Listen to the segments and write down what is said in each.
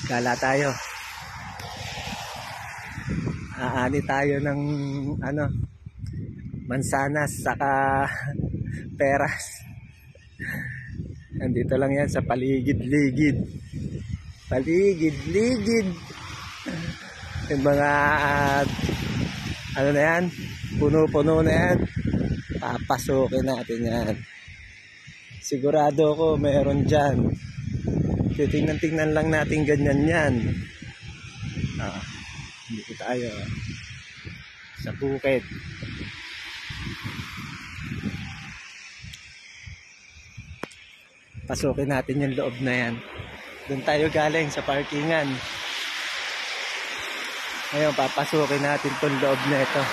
Gala tayo. Aani tayo ng mansanas saka peras. Nandito lang yan sa paligid-ligid. Paligid-ligid. Yung mga ano na yan, puno-puno na yan. Papasukin natin yan. Sigurado ko meron dyan. Titingnan-tingnan lang natin ganyan yan. Dito tayo sa bukid. Pasukin natin yung loob na yan. Doon tayo galing sa parkingan. Ngayon papasukin natin tong loob na ito.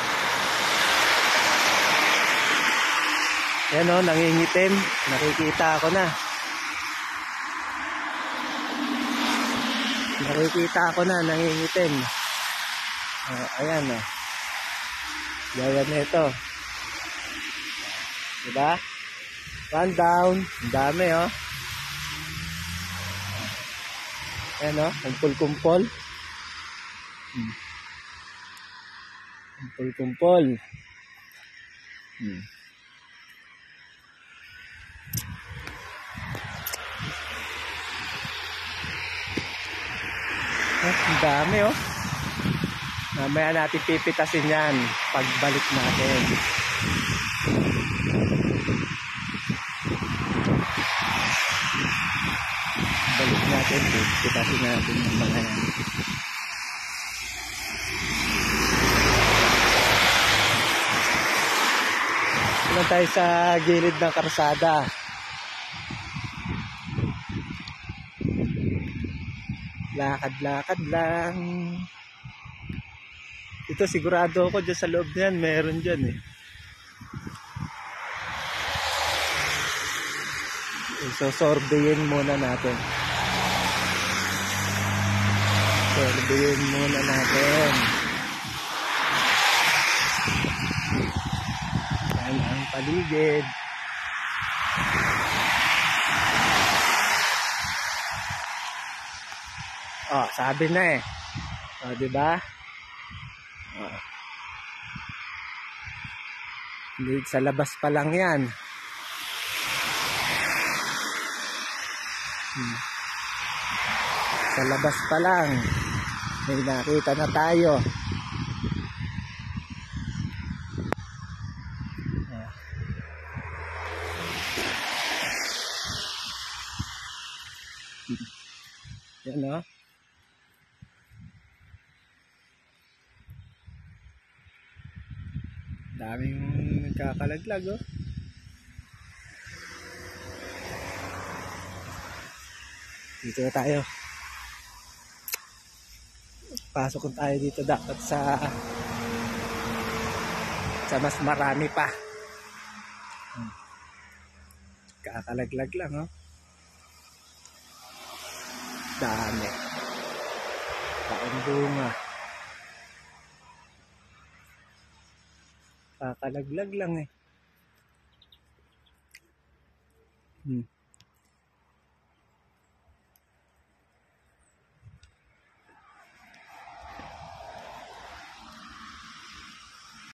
Yan o, nangingitim. Nakikita ko na. Nakikita ko na, nangingitim. Ayan o. Yan na ito. Diba? One down. Ang dami o. Ayan o, kumpol-kumpol. Kumpol-kumpol. Ang dami oh. Mamaya natin pipitasin yan pagbalik natin. Balik natin, pipitasin natin yung mga yan. Ano tayo sa gilid ng karsada. Lakad-lakad lang. Ito sigurado ako dyan sa loob niyan, meron dyan eh. So sorbeyin muna natin. Sorbeyin muna natin. Yan ang paligid. Oh, sabi na eh. Oh, di ba? Oh. Sa labas pa lang 'yan. Sa labas pa lang. May nakita na tayo. Oh. Yan oh. Daming nagkakalaglag oh. Dito na tayo. Pasok tayo dito dapat sa mas marami pa. Kakalaglag lang oh. Dami. Taong bunga. Kakalaglag lang eh.